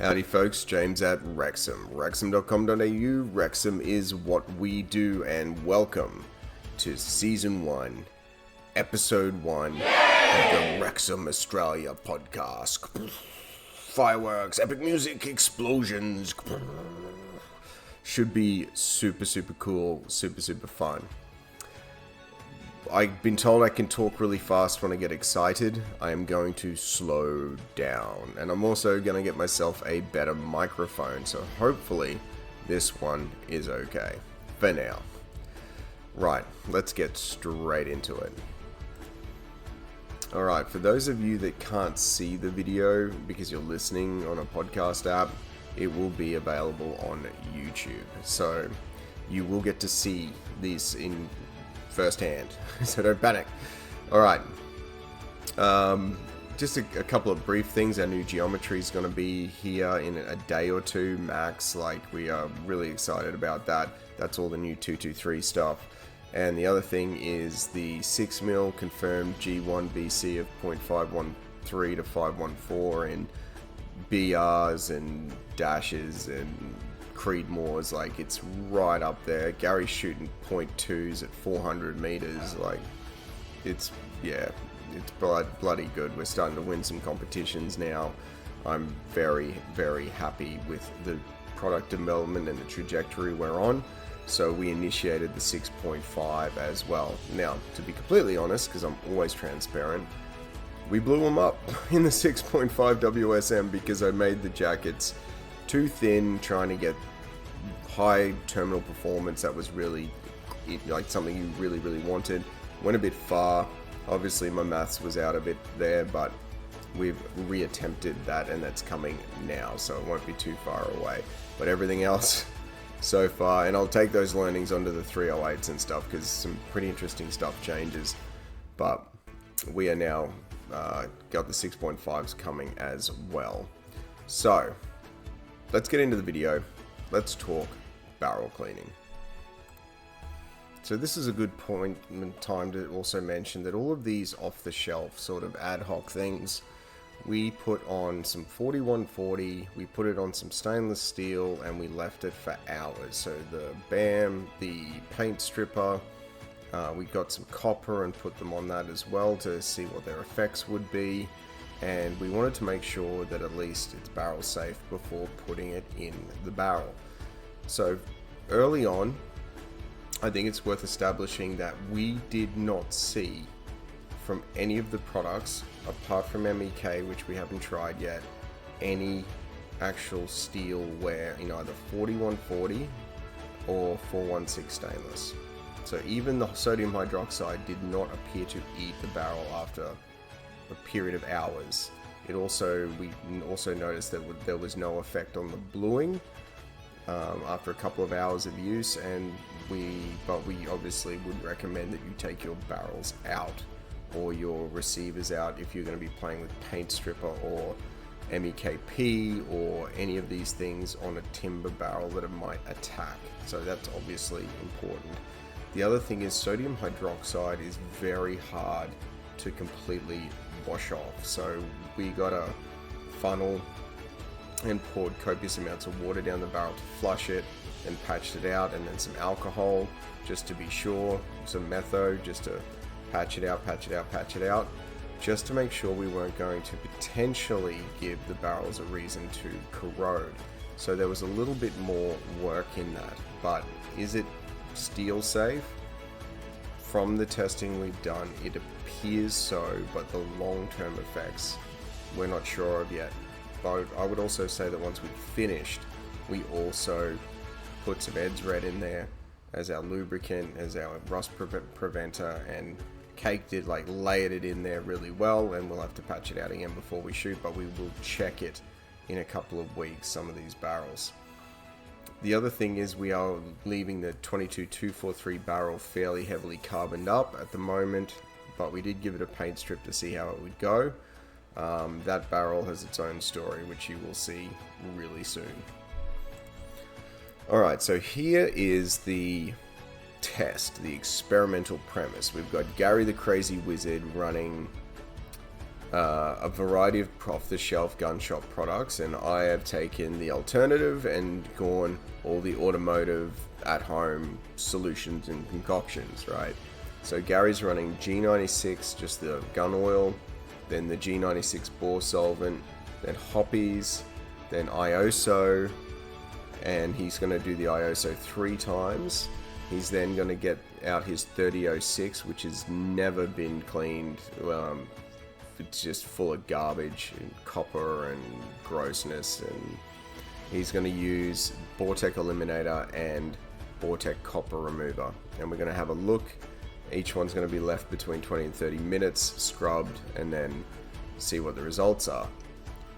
Howdy folks, James at Rexem, rexem.com.au. Rexem is what we do, and welcome to Season 1, Episode 1 of the Rexem Australia podcast. Fireworks, epic music, explosions. Should be super cool, super fun. I've been told I can talk really fast when I get excited. I am going to slow down. And I'm also going to get myself a better microphone. So hopefully this one is okay for now. Right, let's get straight into it. Alright, for those of you that can't see the video because you're listening on a podcast app, it will be available on YouTube. So you will get to see this in firsthand, so don't panic. Alright, just a couple of brief things. Our new geometry is going to be here in a day or two max. Like, we are really excited about that. That's all the new 223 stuff. And the other thing is the 6mm confirmed G1 BC of 0.513 to 514 in BRs and dashes and Creedmoors. Like, it's right up there. Gary's shooting 0.2s at 400 meters. Like, it's bloody good. We're starting to win some competitions now. I'm very happy with the product development and the trajectory we're on. So we initiated the 6.5 as well. Now, to be completely honest, because I'm always transparent, we blew them up in the 6.5 WSM because I made the jackets too thin, trying to get high terminal performance. That was really like something you really wanted. Went a bit far. Obviously my maths was out a bit there, but we've reattempted that and that's coming now, so it won't be too far away. But everything else so far, and I'll take those learnings onto the 308s and stuff because some pretty interesting stuff changes. But we are now got the 6.5s coming as well. So let's get into the video. Let's talk barrel cleaning. So this is a good point in time to also mention that all of these off-the-shelf sort of ad hoc things, we put on some 4140, we put it on some stainless steel, and we left it for hours. So the BAM, the paint stripper, we got some copper and put them on that as well to see what their effects would be. And we wanted to make sure that at least it's barrel safe before putting it in the barrel. So early on, I think it's worth establishing that we did not see from any of the products, apart from MEK, which we haven't tried yet, any actual steel wear in either 4140 or 416 stainless. So even the sodium hydroxide did not appear to eat the barrel after a period of hours. We also noticed that there was no effect on the bluing after a couple of hours of use, but we obviously would recommend that you take your barrels out or your receivers out if you're going to be playing with paint stripper or MEKP or any of these things on a timber barrel that it might attack. So that's obviously important. The other thing is sodium hydroxide is very hard to completely wash off. So we got a funnel and poured copious amounts of water down the barrel to flush it, and patched it out, and then some alcohol just to be sure, some metho just to patch it out, just to make sure we weren't going to potentially give the barrels a reason to corrode. So there was a little bit more work in that. But is it steel safe? From the testing we've done, it appears so, but the long-term effects we're not sure of yet. But I would also say that once we've finished, we also put some Ed's Red in there as our lubricant, as our rust preventer, and layered it in there really well, and we'll have to patch it out again before we shoot, but we will check it in a couple of weeks, some of these barrels. The other thing is we are leaving the 22243 barrel fairly heavily carboned up at the moment, but we did give it a paint strip to see how it would go. That barrel has its own story, which you will see really soon. Alright, so here is the test, the experimental premise. We've got Gary the Crazy Wizard running a variety of off-the-shelf gun shop products, and I have taken the alternative and gone all the automotive at-home solutions and concoctions, right? So Gary's running G96, just the gun oil, then the G96 Bore solvent, then Hoppies, then Iosso, and he's going to do the Iosso 3 times. He's then going to get out his 3006, which has never been cleaned. It's just full of garbage and copper and grossness, and he's going to use Boretech Eliminator and Bortech Copper Remover, and we're going to have a look. Each one's going to be left between 20 and 30 minutes, scrubbed, and then see what the results are.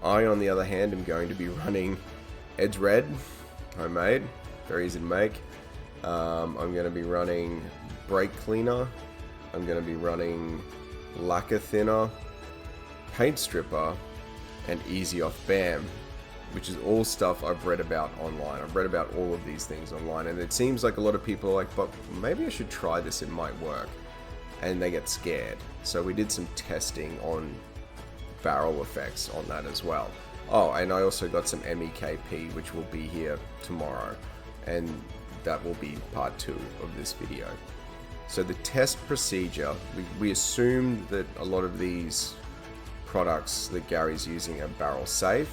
I, on the other hand, am going to be running Edge Red, homemade, very easy to make. I'm going to be running Brake Cleaner. I'm going to be running Lacquer Thinner, Paint Stripper, and Easy Off BAM, which is all stuff I've read about online. I've read about all of these things online, and it seems like a lot of people are like, but maybe I should try this, it might work, and they get scared. So we did some testing on barrel effects on that as well. Oh, and I also got some MEKP, which will be here tomorrow, and that will be part 2 of this video. So the test procedure, we assume that a lot of these products that Gary's using are barrel safe.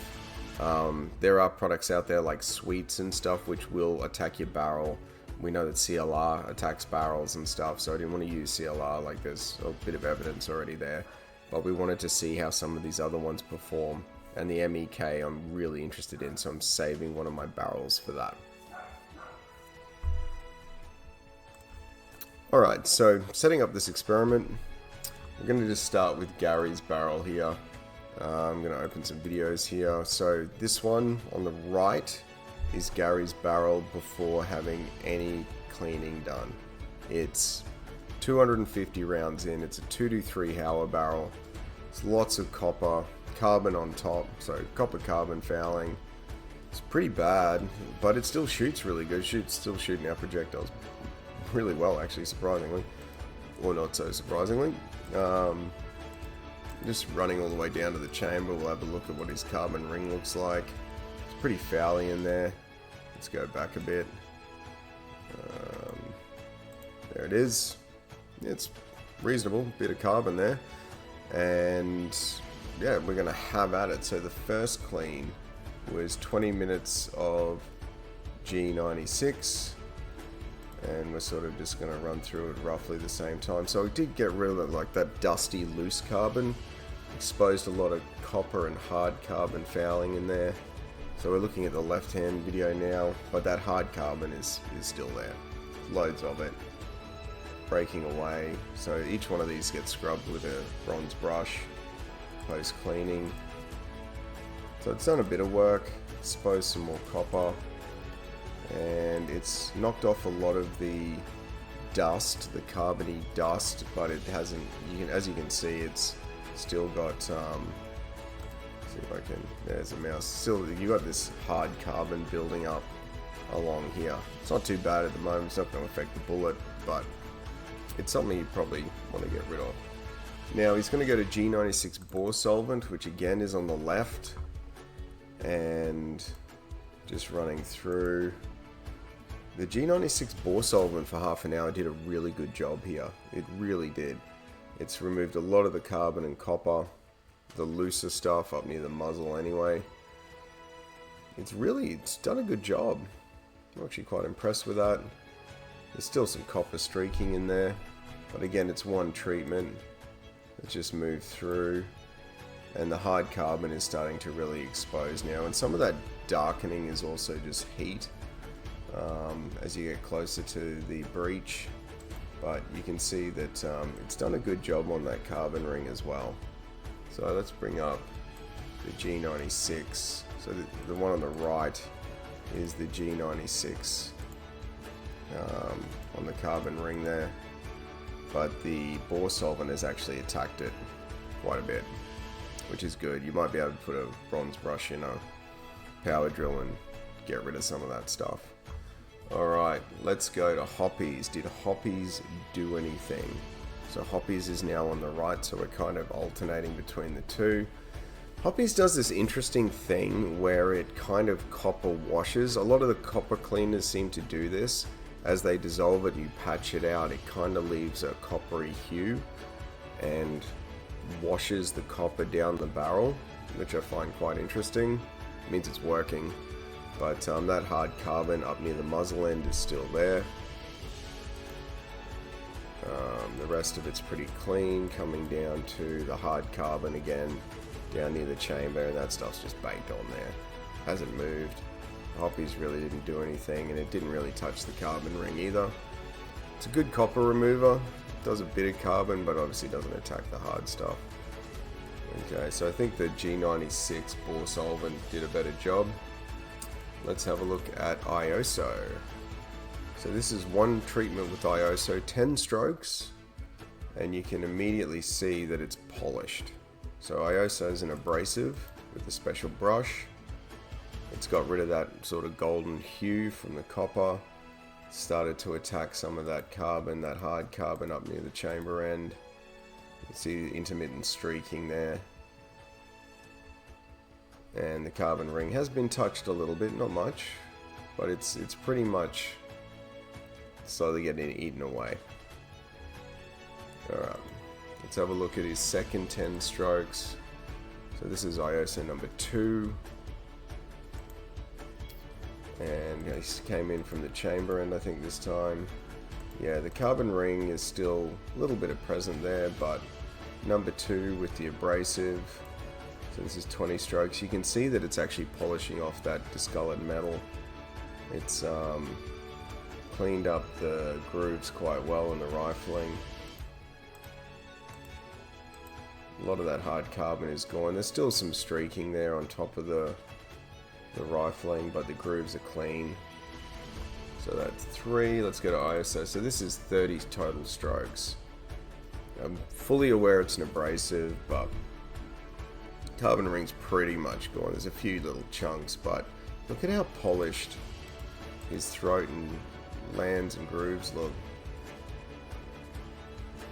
There are products out there like sweets and stuff which will attack your barrel. We know that CLR attacks barrels and stuff, so I didn't want to use CLR, like there's a bit of evidence already there. But we wanted to see how some of these other ones perform, and the MEK I'm really interested in, so I'm saving one of my barrels for that. Alright, so setting up this experiment, we're going to just start with Gary's barrel here. I'm going to open some videos here. So this one on the right is Gary's barrel before having any cleaning done. It's 250 rounds in. It's a 223 Hauer barrel. It's lots of copper, carbon on top, so copper carbon fouling. It's pretty bad, but it still shoots really good. Still shooting our projectiles really well, actually, surprisingly, or not so surprisingly. Just running all the way down to the chamber, we'll have a look at what his carbon ring looks like. It's pretty fouly in there. Let's go back a bit. There it is. It's reasonable, bit of carbon there. And yeah, we're gonna have at it. So the first clean was 20 minutes of G96, and we're sort of just going to run through it roughly the same time. So we did get rid of like that dusty loose carbon, exposed a lot of copper and hard carbon fouling in there. So we're looking at the left hand video now, but that hard carbon is still there, loads of it, breaking away. So each one of these gets scrubbed with a bronze brush post cleaning. So it's done a bit of work, exposed some more copper, and it's knocked off a lot of the dust, the carbony dust, but it hasn't, as you can see, it's still got, see if I can, there's a mouse, still, you got this hard carbon building up along here. It's not too bad at the moment, it's not going to affect the bullet, but it's something you probably want to get rid of. Now he's going to go to G96 Bore solvent, which again is on the left, and just running through. The G96 Bore solvent for half an hour did a really good job here. It really did. It's removed a lot of the carbon and copper, the looser stuff up near the muzzle anyway. It's done a good job. I'm actually quite impressed with that. There's still some copper streaking in there, but again, it's one treatment. It's just moved through, and the hard carbon is starting to really expose now, and some of that darkening is also just heat as you get closer to the breach, but you can see that it's done a good job on that carbon ring as well. So let's bring up the G96. So the one on the right is the G96 on the carbon ring there, but the Bore solvent has actually attacked it quite a bit, which is good. You might be able to put a bronze brush in a power drill and get rid of some of that stuff. Alright, let's go to Hoppies. Did Hoppies do anything? So Hoppies is now on the right, so we're kind of alternating between the two. Hoppies does this interesting thing where it kind of copper washes. A lot of the copper cleaners seem to do this. As they dissolve it and you patch it out, it kind of leaves a coppery hue and washes the copper down the barrel, which I find quite interesting. It means it's working. But that hard carbon up near the muzzle end is still there. The rest of it's pretty clean, coming down to the hard carbon again, down near the chamber, and that stuff's just baked on there. Hasn't moved. Hoppies really didn't do anything, and it didn't really touch the carbon ring either. It's a good copper remover. Does a bit of carbon, but obviously doesn't attack the hard stuff. Okay, so I think the G96 Bore solvent did a better job. Let's have a look at Iosso. So this is one treatment with Iosso, 10 strokes, and you can immediately see that it's polished. So Iosso is an abrasive with a special brush. It's got rid of that sort of golden hue from the copper. Started to attack some of that carbon, that hard carbon up near the chamber end. You can see the intermittent streaking there. And the carbon ring has been touched a little bit, not much, but it's pretty much slowly getting eaten away. Alright, let's have a look at his second 10 strokes. So this is Iosso number 2. And he came in from the chamber end, I think, this time. Yeah, the carbon ring is still a little bit of present there, but number 2 with the abrasive. So this is 20 strokes. You can see that it's actually polishing off that discolored metal. It's cleaned up the grooves quite well in the rifling. A lot of that hard carbon is gone. There's still some streaking there on top of the rifling, but the grooves are clean. So that's 3. Let's go to Iosso. So this is 30 total strokes. I'm fully aware it's an abrasive, but carbon ring's pretty much gone. There's a few little chunks, but look at how polished his throat and lands and grooves look.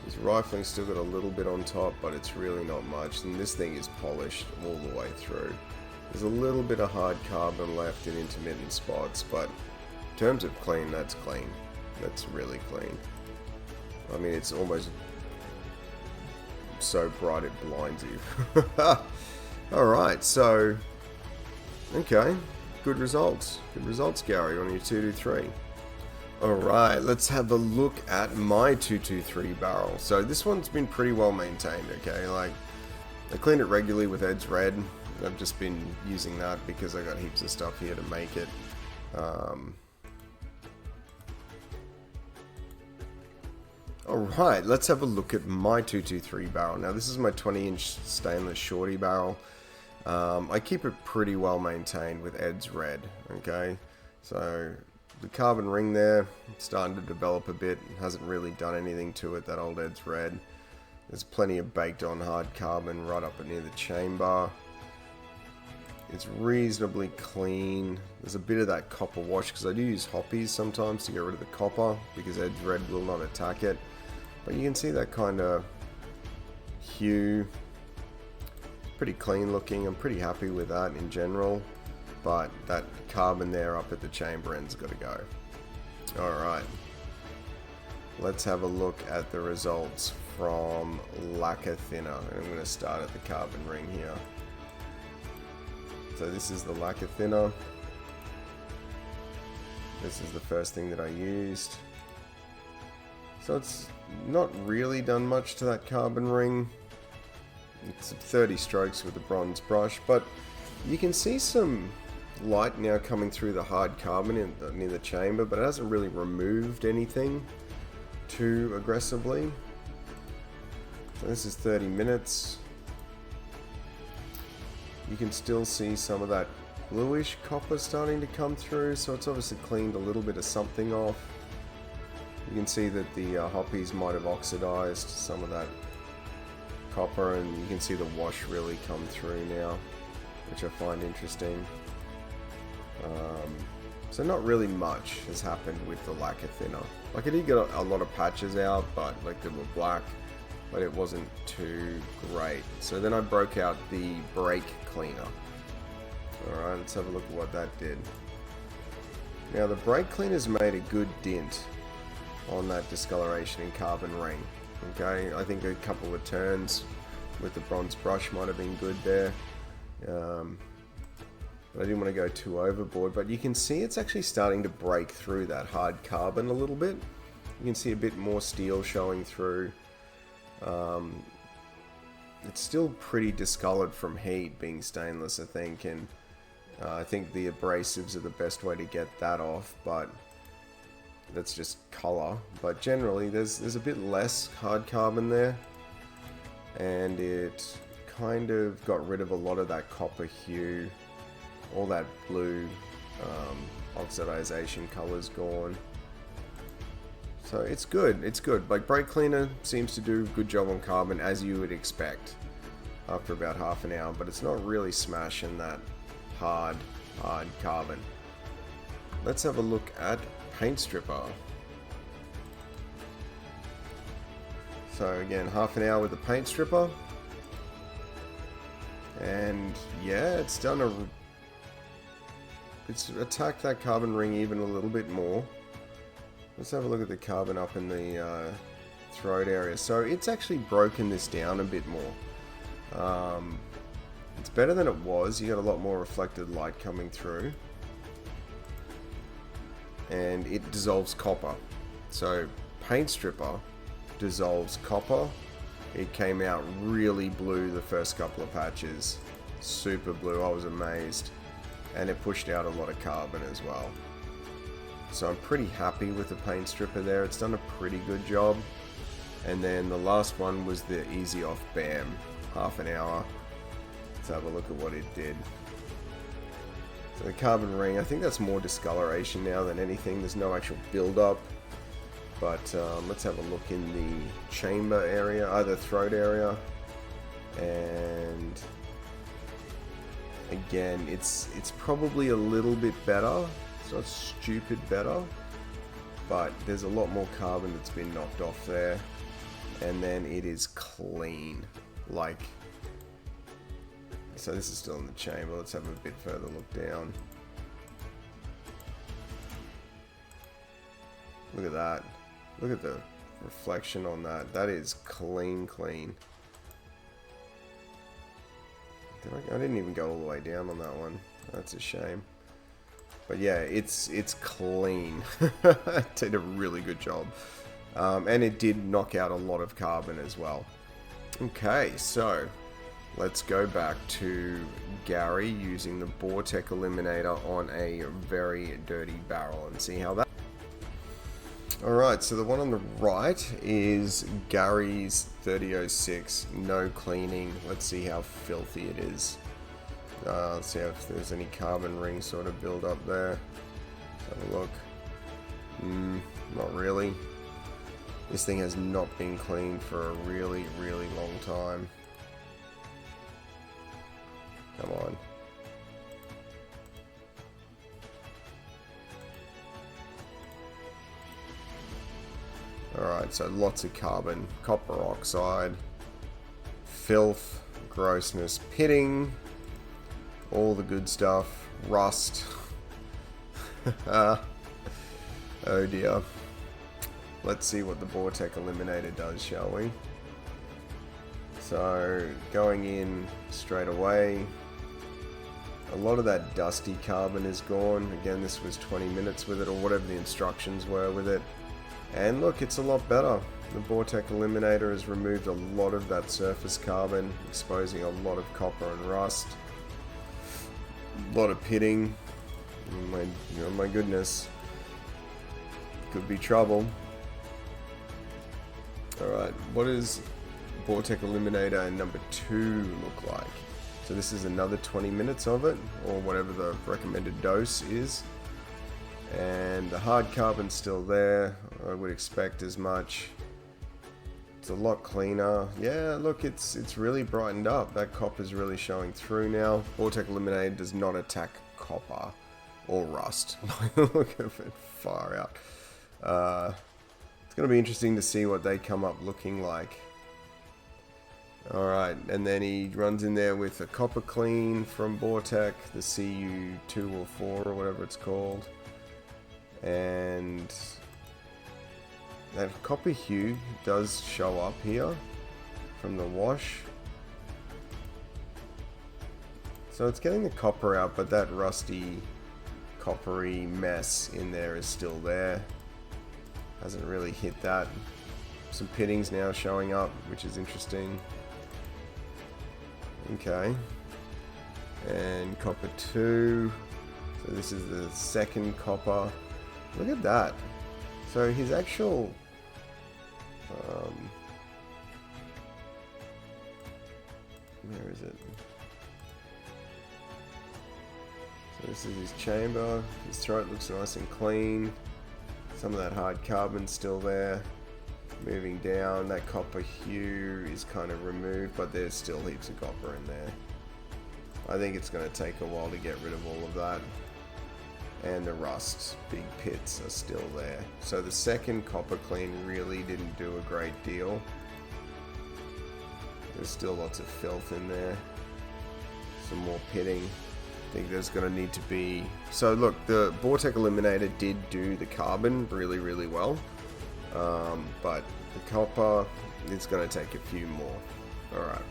His rifling's still got a little bit on top, but it's really not much, and this thing is polished all the way through. There's a little bit of hard carbon left in intermittent spots, but in terms of clean, that's clean. That's really clean. I mean, it's almost so bright it blinds you. Alright, so okay, good results. Good results, Gary, on your 223. Alright, let's have a look at my 223 barrel. So this one's been pretty well maintained, okay? Like, I clean it regularly with Ed's Red. I've just been using that because I got heaps of stuff here to make it. Alright, let's have a look at my 223 barrel. Now this is my 20-inch stainless shorty barrel. I keep it pretty well maintained with Ed's Red, okay? So the carbon ring there, starting to develop a bit, hasn't really done anything to it, that old Ed's Red. There's plenty of baked on hard carbon right up near the chamber. It's reasonably clean. There's a bit of that copper wash because I do use Hoppies sometimes to get rid of the copper because Ed's Red will not attack it. But you can see that kind of hue. Pretty clean looking. I'm pretty happy with that in general. But that carbon there up at the chamber end's got to go. Alright. Let's have a look at the results from lacquer thinner. And I'm going to start at the carbon ring here. So this is the lacquer thinner. This is the first thing that I used. So it's not really done much to that carbon ring. It's 30 strokes with the bronze brush, but you can see some light now coming through the hard carbon near the chamber, but it hasn't really removed anything too aggressively. So this is 30 minutes. You can still see some of that bluish copper starting to come through, so it's obviously cleaned a little bit of something off. You can see that the Hoppies might have oxidized some of that copper, and you can see the wash really come through now, which I find interesting. So not really much has happened with the lacquer thinner. Like, I did get a lot of patches out, but like they were black. but it wasn't too great. So then I broke out the brake cleaner. Alright, let's have a look at what that did. Now the brake cleaner's made a good dent on that discoloration in carbon ring. Okay, I think a couple of turns with the bronze brush might have been good there. But I didn't want to go too overboard, but you can see it's actually starting to break through that hard carbon a little bit. You can see a bit more steel showing through. It's still pretty discolored from heat, being stainless, I think, and I think the abrasives are the best way to get that off, but that's just color. But generally there's a bit less hard carbon there, and it kind of got rid of a lot of that copper hue. All that blue oxidization color's gone. So it's good, it's good. Like, brake cleaner seems to do a good job on carbon, as you would expect after about half an hour, but it's not really smashing that hard carbon. Let's have a look at paint stripper. So again, half an hour with the paint stripper, and yeah, it's attacked that carbon ring even a little bit more. Let's have a look at the carbon up in the throat area. So it's actually broken this down a bit more. It's better than it was. You got a lot more reflected light coming through, and it dissolves copper. So paint stripper dissolves copper. It came out really blue the first couple of patches, super blue. I was amazed, and it pushed out a lot of carbon as well. So I'm pretty happy with the paint stripper there. It's done a pretty good job. And then the last one was the easy off BAM, half an hour. Let's have a look at what it did. So the carbon ring, I think that's more discoloration now than anything. There's no actual build-up. But let's have a look in the chamber area, the throat area. And again, it's probably a little bit better. It's not stupid better, but there's a lot more carbon that's been knocked off there. And then it is clean. Like, so this is still in the chamber. Let's have a bit further look down. Look at that. Look at the reflection on that. That is clean. I didn't even go all the way down on that one. That's a shame. But yeah, it's clean. It did a really good job. And it did knock out a lot of carbon as well. Okay, so let's go back to Gary using the Boretech Eliminator on a very dirty barrel and see how that... Alright, so the one on the right is Gary's 3006, no cleaning. Let's see how filthy it is. Let's see if there's any carbon ring sort of build up there. Let's have a look. Not really. This thing has not been cleaned for a really long time. Come on. Alright, so lots of carbon, copper oxide, filth, grossness, pitting, all the good stuff, rust. Oh dear. Let's see what the Bortech Eliminator does, shall we? So, going in straight away, a lot of that dusty carbon is gone. Again, this was 20 minutes with it, or whatever the instructions were with it. And look, it's a lot better. The Bortech Eliminator has removed a lot of that surface carbon, exposing a lot of copper and rust. A lot of pitting. Oh my goodness. Could be trouble. Alright, what does Bortech Eliminator number 2 look like? So this is another 20 minutes of it, or whatever the recommended dose is. And the hard carbon's still there. I would expect as much. It's a lot cleaner. Yeah, look, it's really brightened up. That copper's really showing through now. Bortech Eliminator does not attack copper or rust. Look at it, far out. It's going to be interesting to see what they come up looking like. Alright, and then he runs in there with a copper clean from Bortech, the CU2 or 4 or whatever it's called. And that copper hue does show up here from the wash. So it's getting the copper out, but that rusty, coppery mess in there is still there. Hasn't really hit that. Some pittings now showing up, which is interesting. Okay. And copper 2. So this is the second copper. Look at that. So his actual... where is it? So this is his chamber. His throat looks nice and clean. Some of that hard carbon's still there. Moving down, that copper hue is kind of removed, but there's still heaps of copper in there. I think it's going to take a while to get rid of all of that. And the rust, big pits are still there. So the second copper clean really didn't do a great deal. There's still lots of filth in there. Some more pitting. I think there's going to need to be... So look, the Boretech Eliminator did do the carbon really, really well. But the copper, it's going to take a few more. Alright.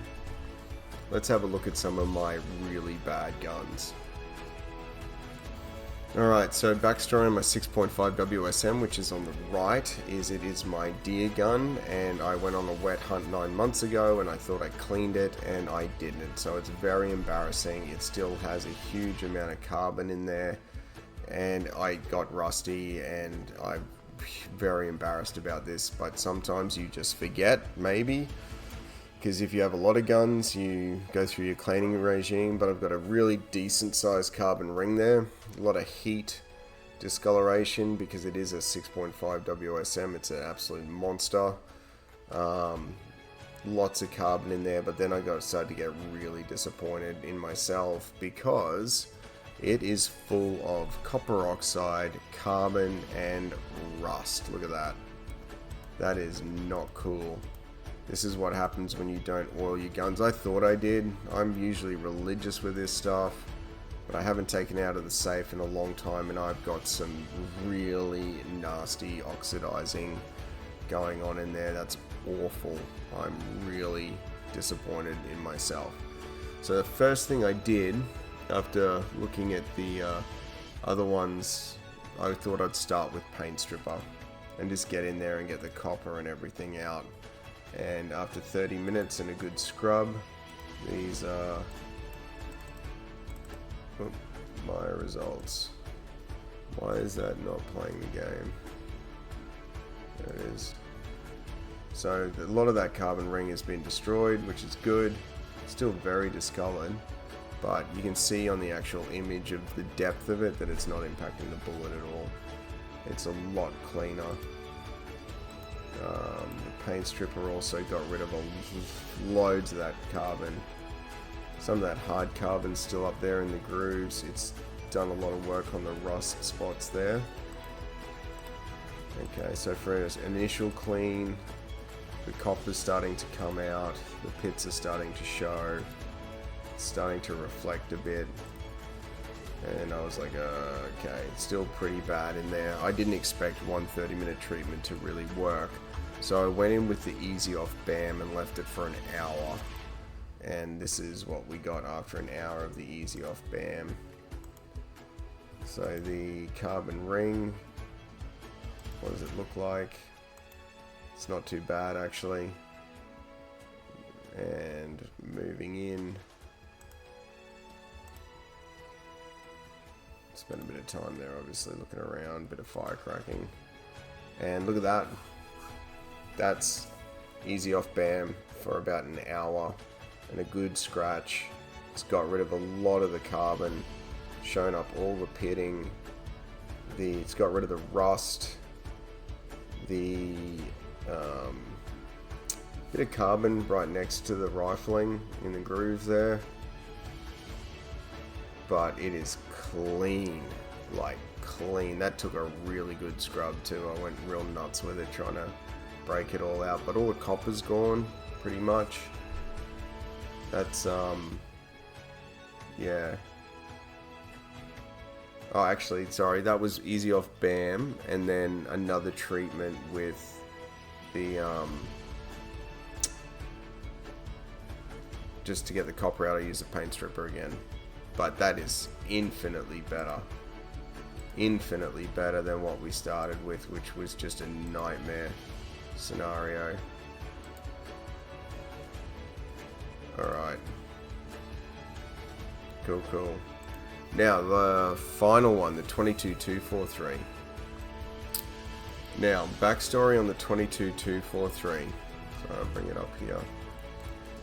Let's have a look at some of my really bad guns. Alright, so backstory on my 6.5 WSM, which is on the right, is it is my deer gun, and I went on a wet hunt 9 months ago and I thought I cleaned it and I didn't. So it's very embarrassing. It still has a huge amount of carbon in there and I got rusty, and I'm very embarrassed about this, but sometimes you just forget, maybe. Because if you have a lot of guns, you go through your cleaning regime, but I've got a really decent sized carbon ring there. A lot of heat discoloration because it is a 6.5 WSM. It's an absolute monster. Lots of carbon in there, but then I started to get really disappointed in myself because it is full of copper oxide, carbon, and rust. Look at that. That is not cool. This is what happens when you don't oil your guns. I thought I did. I'm usually religious with this stuff, but I haven't taken it out of the safe in a long time, and I've got some really nasty oxidizing going on in there. That's awful. I'm really disappointed in myself. So the first thing I did after looking at the other ones, I thought I'd start with paint stripper and just get in there and get the copper and everything out. And after 30 minutes and a good scrub, these are my results. Why is that not playing the game? There it is. So a lot of that carbon ring has been destroyed, which is good. Still very discolored, but you can see on the actual image of the depth of it that it's not impacting the bullet at all. It's a lot cleaner. The paint stripper also got rid of loads of that carbon. Some of that hard carbon's still up there in the grooves. It's done a lot of work on the rust spots there. Okay, so for an initial clean, the copper's starting to come out, the pits are starting to show, it's starting to reflect a bit. And I was like, okay, it's still pretty bad in there. I didn't expect one 30-minute treatment to really work. So I went in with the Easy Off BAM and left it for an hour. And this is what we got after an hour of the Easy Off BAM. So the carbon ring, what does it look like? It's not too bad actually. And moving in. Spent a bit of time there obviously looking around, bit of fire cracking. And look at that. That's Easy Off BAM for about an hour and a good scratch. It's got rid of a lot of the carbon, shown up all the pitting. It's got rid of the rust. The bit of carbon right next to the rifling in the grooves there. But it is clean, like clean. That took a really good scrub too. I went real nuts with it trying to break it all out, but all the copper's gone pretty much. That's, yeah. Oh, actually, sorry, that was Easy Off BAM, and then another treatment with the, just to get the copper out, I use a paint stripper again. But that is infinitely better. Infinitely better than what we started with, which was just a nightmare scenario. Alright. Cool, cool. Now, the final one, the 22243. Now, backstory on the 22243. So I'll bring it up here.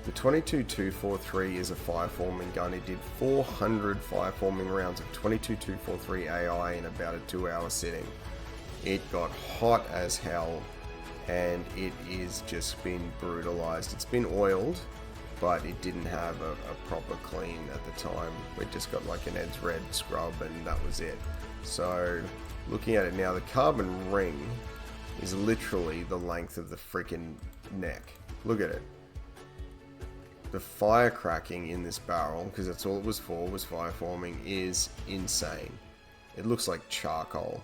The 22243 is a fireforming gun. It did 400 fireforming rounds of 22243 AI in about a 2-hour sitting. It got hot as hell, and it is just been brutalized. It's been oiled, but it didn't have a proper clean at the time. It just got like an Ed's Red scrub, and that was it. So, looking at it now, the carbon ring is literally the length of the freaking neck. Look at it. The fire cracking in this barrel, because that's all it was for, was fire forming, is insane. It looks like charcoal.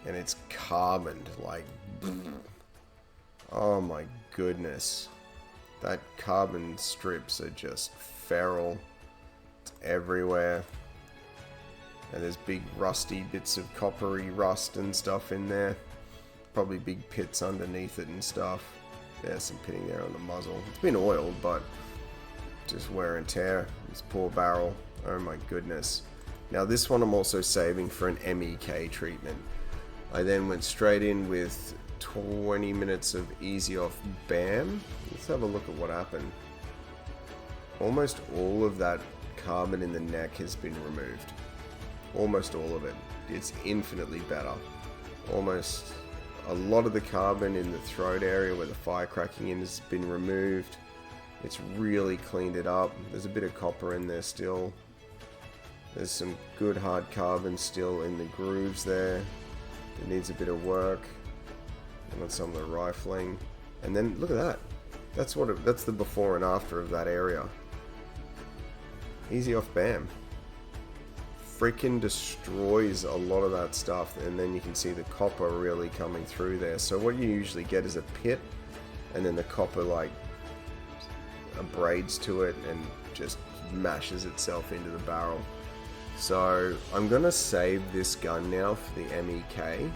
And it's carboned, like... Oh my goodness. That carbon strips are just feral. It's everywhere. And there's big rusty bits of coppery rust and stuff in there. Probably big pits underneath it and stuff. There's some pitting there on the muzzle. It's been oiled, but just wear and tear. This poor barrel. Oh my goodness. Now this one I'm also saving for an MEK treatment. I then went straight in with 20 minutes of Easy Off BAM. Let's have a look at what happened. Almost all of that carbon in the neck has been removed. Almost all of it. It's infinitely better. Almost a lot of the carbon in the throat area where the fire cracking in has been removed. It's really cleaned it up. There's a bit of copper in there still. There's some good hard carbon still in the grooves there. It needs a bit of work. And on some of the rifling. And then look at that. That's the before and after of that area. Easy Off BAM. Freaking destroys a lot of that stuff, and then you can see the copper really coming through there. So what you usually get is a pit, and then the copper like abrades to it and just mashes itself into the barrel. So I'm gonna save this gun now for the MEK,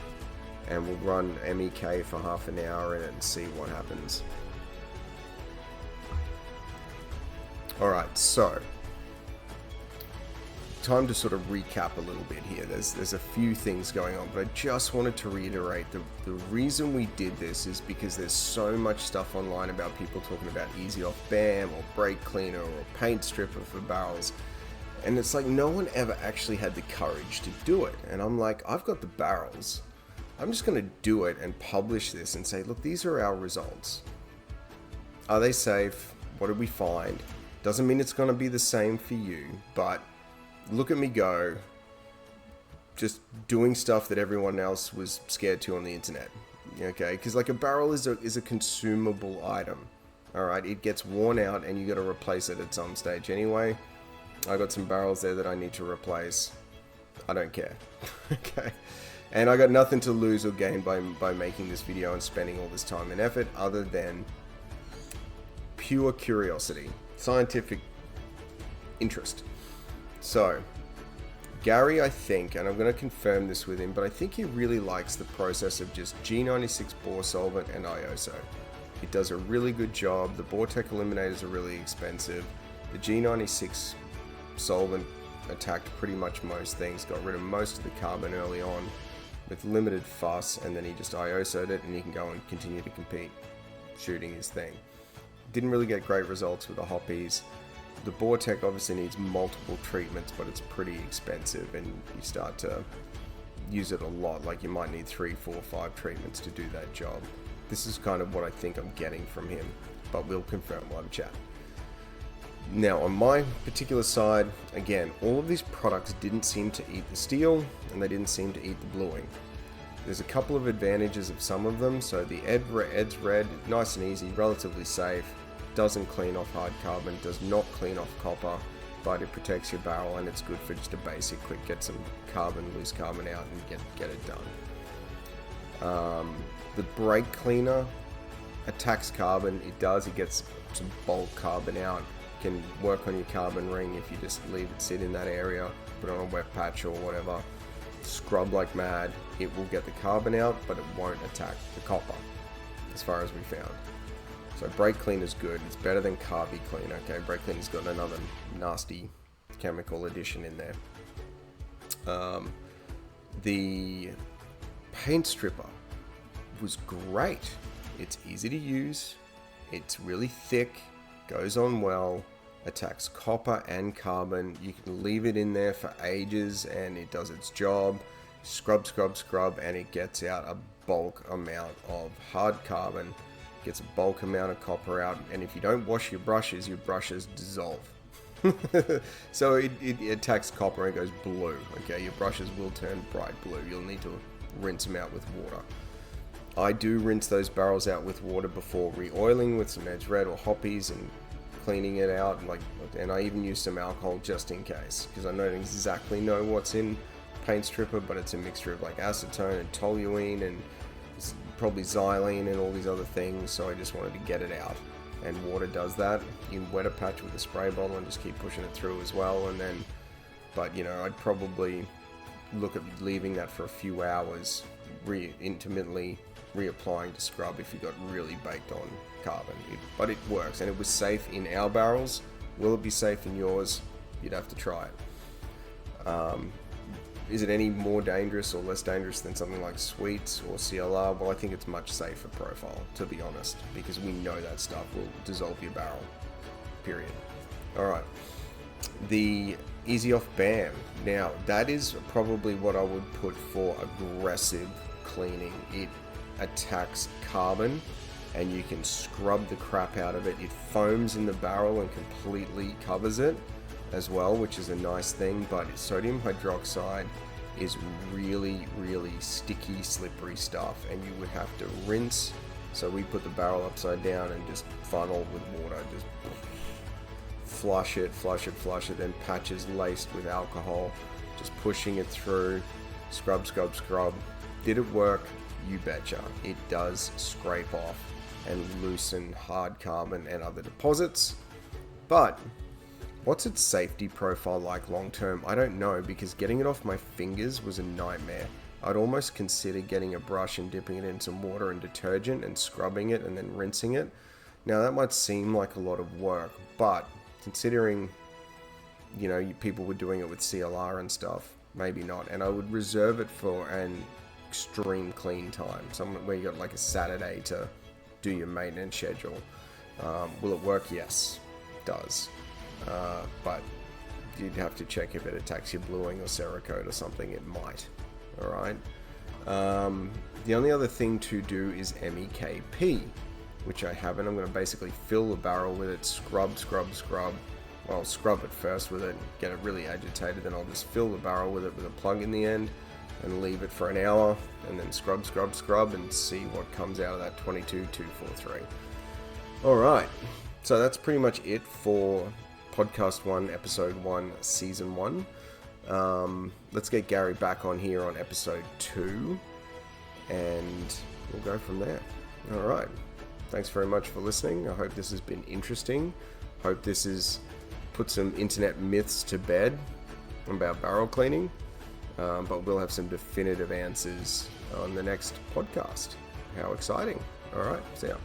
and we'll run MEK for half an hour in it and see what happens. Alright, so time to sort of recap a little bit here. There's a few things going on, but I just wanted to reiterate the reason we did this is because there's so much stuff online about people talking about Easy Off BAM or brake cleaner or paint stripper for barrels, and it's like no one ever actually had the courage to do it. And I'm like, I've got the barrels, I'm just going to do it and publish this and say, look, these are our results. Are they safe? What did we find? Doesn't mean it's going to be the same for you, but look at me go, just doing stuff that everyone else was scared to on the internet. Okay, because like a barrel is a consumable item. All right, it gets worn out and you got to replace it at some stage anyway. I got some barrels there that I need to replace. I don't care. Okay, and I got nothing to lose or gain by making this video and spending all this time and effort, other than pure curiosity, scientific interest. So, Gary, I think, and I'm going to confirm this with him, but I think he really likes the process of just G96 Bore solvent and Iosso. It does a really good job. The Boretech Eliminators are really expensive. The G96 solvent attacked pretty much most things, got rid of most of the carbon early on with limited fuss, and then he just Iosso'd it and he can go and continue to compete shooting his thing. Didn't really get great results with the hoppies. The Bortech obviously needs multiple treatments, but it's pretty expensive and you start to use it a lot. Like you might need 3, 4, 5 treatments to do that job. This is kind of what I think I'm getting from him, but we'll confirm, we'll have a chat. Now on my particular side, again, all of these products didn't seem to eat the steel and they didn't seem to eat the bluing. There's a couple of advantages of some of them. So the Ed's Red, nice and easy, relatively safe. doesn't clean off hard carbon, does not clean off copper, but it protects your barrel, and it's good for just a basic quick get some loose carbon out and get it done. The brake cleaner attacks carbon. It gets some bulk carbon out. Can work on your carbon ring if you just leave it sit in that area, put it on a wet patch or whatever, scrub like mad. It will get the carbon out, but it won't attack the copper, as far as we found. So brake cleaner's good. It's better than carby cleaner. Okay, brake cleaner's got another nasty chemical addition in there. The paint stripper was great. It's easy to use. It's really thick, goes on well, attacks copper and carbon. You can leave it in there for ages and it does its job. Scrub, and it gets out a bulk amount of hard carbon, gets a bulk amount of copper out, and if you don't wash your brushes dissolve. So it attacks copper and goes blue. Okay, your brushes will turn bright blue. You'll need to rinse them out with water. I do rinse those barrels out with water before re-oiling with some Edge Red or Hoppies and cleaning it out, and I even use some alcohol just in case, because I don't exactly know what's in paint stripper, but it's a mixture of like acetone and toluene and probably xylene and all these other things, so I just wanted to get it out, and water does that. You can wet a patch with a spray bottle and just keep pushing it through as well, and then, but you know, I'd probably look at leaving that for a few hours, intermittently reapplying to scrub if you got really baked on carbon. But it works, and it was safe in our barrels. Will it be safe in yours? You'd have to try it. Is it any more dangerous or less dangerous than something like Sweets or CLR? Well, I think it's much safer profile, to be honest, because we know that stuff will dissolve your barrel, period. Alright, the Easy Off BAM. Now, that is probably what I would put for aggressive cleaning. It attacks carbon, and you can scrub the crap out of it. It foams in the barrel and completely covers it as well, which is a nice thing, but sodium hydroxide is really sticky, slippery stuff, and you would have to rinse. So we put the barrel upside down and just funnel with water, just flush it, then patches laced with alcohol, just pushing it through, scrub. Did it work? You betcha. It does scrape off and loosen hard carbon and other deposits, but what's its safety profile like long term? I don't know, because getting it off my fingers was a nightmare. I'd almost consider getting a brush and dipping it in some water and detergent and scrubbing it and then rinsing it. Now that might seem like a lot of work, but considering, you know, people were doing it with CLR and stuff, maybe not. And I would reserve it for an extreme clean time, somewhere where you got like a Saturday to do your maintenance schedule. Will it work? Yes, it does. But you'd have to check if it attacks your bluing or Cerakote or something. It might. Alright. The only other thing to do is MEKP, which I haven't. I'm going to basically fill the barrel with it, scrub. Well, I'll scrub it first with it, get it really agitated, then I'll just fill the barrel with it with a plug in the end and leave it for an hour, and then scrub and see what comes out of that 22243. Alright, so that's pretty much it for Podcast 1, Episode 1, Season 1. Let's get Gary back on here on Episode 2, and we'll go from there. Alright, thanks very much for listening. I hope this has been interesting. Hope this has put some internet myths to bed about barrel cleaning, but we'll have some definitive answers on the next podcast. How exciting. Alright, see ya.